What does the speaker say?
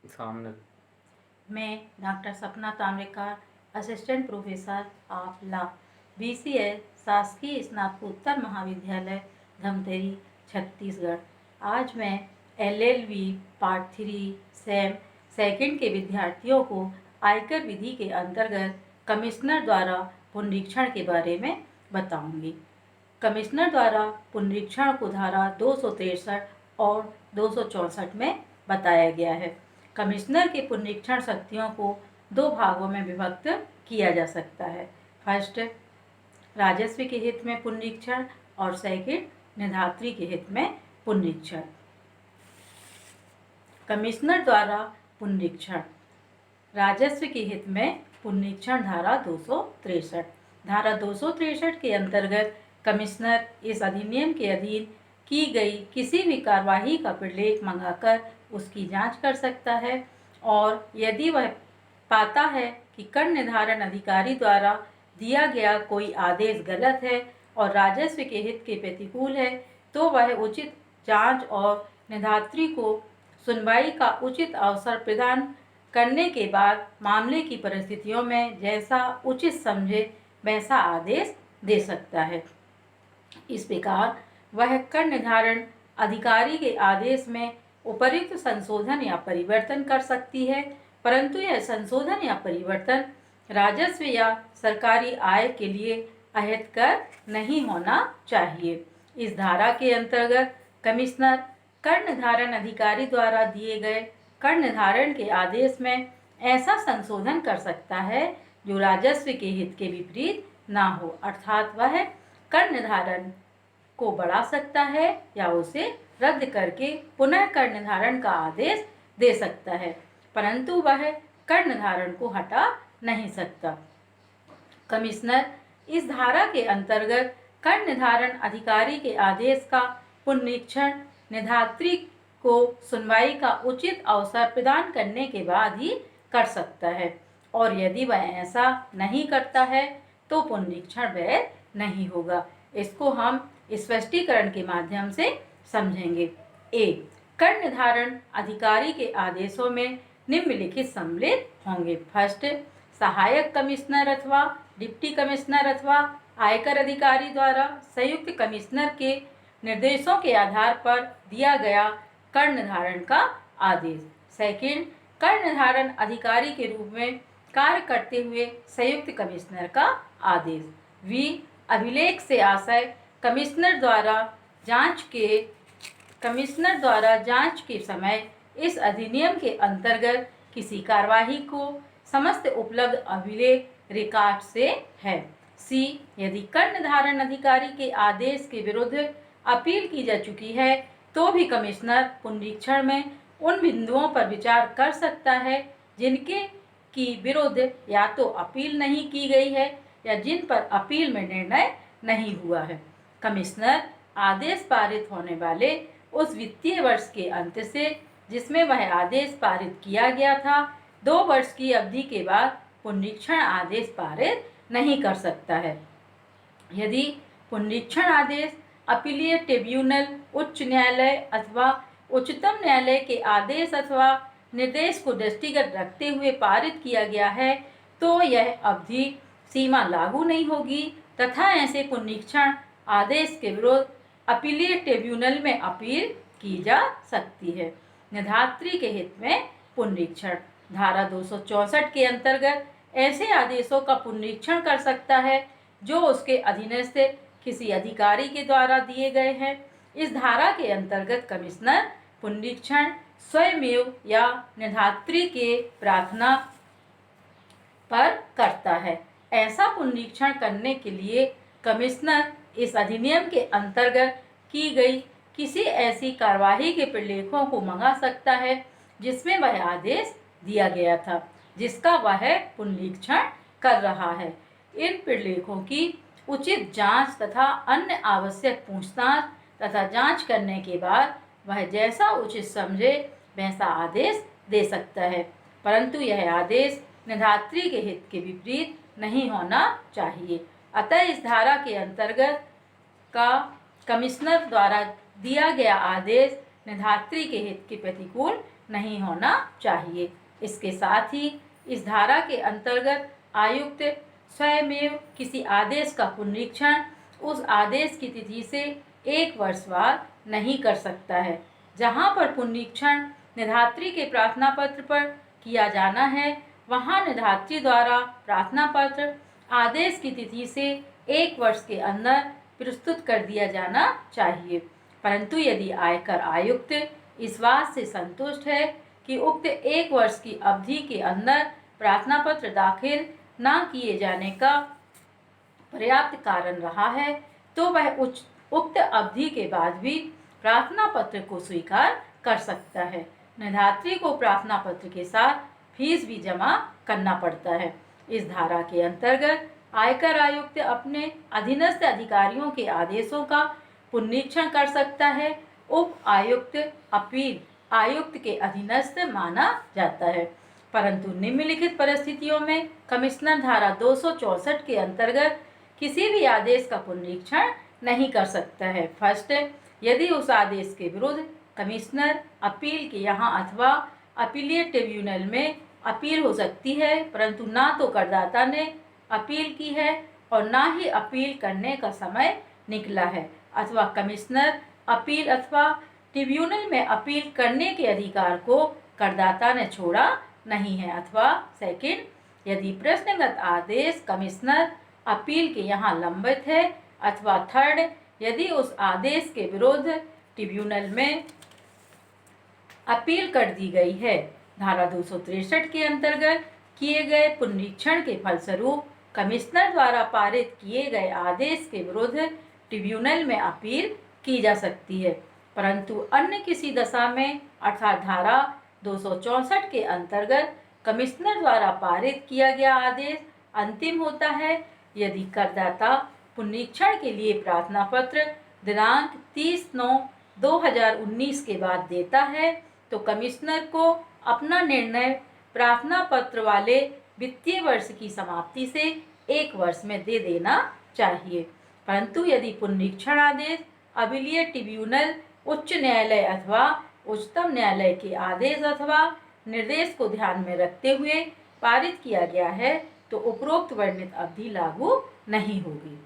सामने। मैं doctor Sapna Tamrakar, assistant professor of law, BCS शासकीय स्नातकोत्तर महाविद्यालय धमतरी, छत्तीसगढ़। आज मैं LLB पार्ट 3 सेम सेकंड के विद्यार्थियों को आयकर विधि के अंतर्गत कमिश्नर द्वारा पुनरीक्षण के बारे में बताऊंगी। कमिश्नर द्वारा पुनरीक्षण को धारा 263 और 264 में बताया गया है। कमिश्नर के पुनरीक्षण शक्तियों को दो भागों में विभक्त किया जा सकता है। फर्स्ट, राजस्व के हित में पुनरीक्षण और सेकंड, निधात्री के हित में पुनरीक्षण। कमिश्नर द्वारा पुनरीक्षण। राजस्व के हित में पुनरीक्षण धारा 263। धारा 263 के अंतर्गत कमिश्नर इस अधिनियम के अधीन की गई किसी भी कार्यवाही का प्रलेख मंगाकर उसकी जांच कर सकता है और यदि वह पाता है कि कर निर्धारण अधिकारी द्वारा दिया गया कोई आदेश गलत है और राजस्व के हित के प्रतिकूल है तो वह उचित जांच और निधात्री को सुनवाई का उचित अवसर प्रदान करने के बाद मामले की परिस्थितियों में जैसा उचित समझे वैसा आदेश दे सकता है। इस प्रकार वह कर निर्धारण अधिकारी के आदेश में उपर्युक्त संशोधन या परिवर्तन कर सकती है, परंतु यह संशोधन या परिवर्तन राजस्व या सरकारी आय के लिए अहितकर नहीं होना चाहिए। इस धारा के अंतर्गत कमिश्नर कर निर्धारण अधिकारी द्वारा दिए गए कर निर्धारण के आदेश में ऐसा संशोधन कर सकता है जो राजस्व के हित के विपरीत ना हो, अर्थात वह कर निर्धारण को बढ़ा सकता है या उसे रद्द करके पुनः कर निर्धारण का आदेश दे सकता है, परंतु वह कर निर्धारण को हटा नहीं सकता। कमिश्नर इस धारा के अंतर्गत कर निर्धारण अधिकारी के आदेश का पुनरीक्षण निधात्री को सुनवाई का उचित अवसर प्रदान करने के बाद ही कर सकता है और यदि वह ऐसा नहीं करता है तो पुनरीक्षण वैध नहीं होगा। इसको हम स्पष्टीकरण के माध्यम से समझेंगे। ए, कर निर्धारण अधिकारी के आदेशों में निम्नलिखित सम्मिलित होंगे। फर्स्ट, सहायक कमिश्नर अथवा डिप्टी कमिश्नर अथवा आयकर अधिकारी द्वारा संयुक्त कमिश्नर के निर्देशों के आधार पर दिया गया कर निर्धारण का आदेश। सेकंड, कर निर्धारण अधिकारी के रूप में कार्य करते हुए संयुक्त कमिश्नर का आदेश। वी, अभिलेख से आशय कमिश्नर द्वारा जांच के समय इस अधिनियम के अंतर्गत किसी कार्यवाही को समस्त उपलब्ध अभिलेख रिकॉर्ड से है। सी, यदि कर निर्धारण अधिकारी के आदेश के विरुद्ध अपील की जा चुकी है तो भी कमिश्नर पुनरीक्षण में उन बिंदुओं पर विचार कर सकता है जिनके की विरुद्ध या तो अपील नहीं की गई है या जिन पर अपील में निर्णय नहीं हुआ है। कमिश्नर आदेश पारित होने वाले उस वित्तीय वर्ष के अंत से जिसमें वह आदेश पारित किया गया था 2 वर्ष की अवधि के बाद पुनरीक्षण आदेश पारित नहीं कर सकता है। यदि पुनरीक्षण आदेश अपीलीय ट्रिब्यूनल, उच्च न्यायालय अथवा उच्चतम न्यायालय के आदेश अथवा निर्देश को दृष्टिगत रखते हुए पारित किया गया है तो यह अवधि सीमा लागू नहीं होगी तथा ऐसे पुनरीक्षण आदेश के विरुद्ध अपीलीय ट्रिब्यूनल में अपील की जा सकती है। निधात्री के हित में पुनरीक्षण। धारा 264 के अंतर्गत ऐसे आदेशों का पुनरीक्षण कर सकता है जो उसके अधीनस्थ किसी अधिकारी के द्वारा दिए गए हैं। इस धारा के अंतर्गत कमिश्नर पुनरीक्षण स्वयमेव या निधात्री के प्रार्थना पर करता है। ऐसा पुनरीक्षण करने के लिए कमिश्नर इस अधिनियम के अंतर्गत की गई किसी ऐसी कार्यवाही के प्रलेखों को मंगा सकता है जिसमें वह आदेश दिया गया था जिसका वह पुनरीक्षण कर रहा है। इन प्रलेखों की उचित जांच तथा अन्य आवश्यक पूछताछ तथा जांच करने के बाद वह जैसा उचित समझे वैसा आदेश दे सकता है, परंतु यह आदेश निधात्री के हित के विपरीत नहीं होना चाहिए। अतः इस धारा के अंतर्गत का कमिश्नर द्वारा दिया गया आदेश निधात्री के हित के प्रतिकूल नहीं होना चाहिए। इसके साथ ही इस धारा के अंतर्गत आयुक्त स्वयमेव किसी आदेश का पुनरीक्षण उस आदेश की तिथि से 1 वर्ष बाद नहीं कर सकता है। जहाँ पर पुनरीक्षण निधात्री के प्रार्थना पत्र पर किया जाना है, वहाँ निधात्री द्वारा प्रार्थना पत्र आदेश की तिथि से 1 वर्ष के अंदर प्रस्तुत कर दिया जाना चाहिए। परंतु यदि आयकर आयुक्त इस बात से संतुष्ट है कि उक्त 1 वर्ष की अवधि के अंदर प्रार्थना पत्र दाखिल न किए जाने का पर्याप्त कारण रहा है, तो वह उक्त अवधि के बाद भी प्रार्थना पत्र को स्वीकार कर सकता है। निधात्री को प्रार्थना पत्र के साथ फीस भी जमा करना पड़ता है। इस धारा के अंतर्गत आयकर आयुक्त अपने अधीनस्थ अधिकारियों के आदेशों का पुनरीक्षण कर सकता है। उप आयुक्त अपील आयुक्त के अधीनस्थ माना जाता है, परंतु निम्नलिखित परिस्थितियों में कमिश्नर धारा 264 के अंतर्गत किसी भी आदेश का पुनरीक्षण नहीं कर सकता है। फर्स्ट, यदि उस आदेश के विरुद्ध कमिश्नर अपील के यहाँ अथवा अपीलीय ट्रिब्यूनल में अपील हो सकती है, परंतु ना तो करदाता ने अपील की है और ना ही अपील करने का समय निकला है, अथवा कमिश्नर अपील अथवा ट्रिब्यूनल में अपील करने के अधिकार को करदाता ने छोड़ा नहीं है, अथवा सेकंड, यदि प्रश्नगत आदेश कमिश्नर अपील के यहाँ लंबित है, अथवा थर्ड, यदि उस आदेश के विरुद्ध ट्रिब्यूनल में अपील कर दी गई है। धारा 263 के अंतर्गत किए गए पुनरीक्षण के फलस्वरूप कमिश्नर द्वारा पारित किए गए आदेश के विरुद्ध ट्रिब्यूनल में अपील की जा सकती है, परंतु अन्य किसी दशा में अर्थात धारा 264 के अंतर्गत कमिश्नर द्वारा पारित किया गया आदेश अंतिम होता है यदि करदाता पुनरीक्षण के लिए प्रार्थना पत्र दिनांक 30/9/2019 के बाद देता है, तो कमिश्नर को अपना निर्णय प्रार्थना पत्र वाले वित्तीय वर्ष की समाप्ति से 1 वर्ष में दे देना चाहिए। परंतु यदि पुनरीक्षण आदेश अपीलीय ट्रिब्यूनल, उच्च न्यायालय अथवा उच्चतम न्यायालय के आदेश अथवा निर्देश को ध्यान में रखते हुए पारित किया गया है, तो उपरोक्त वर्णित अवधि लागू नहीं होगी।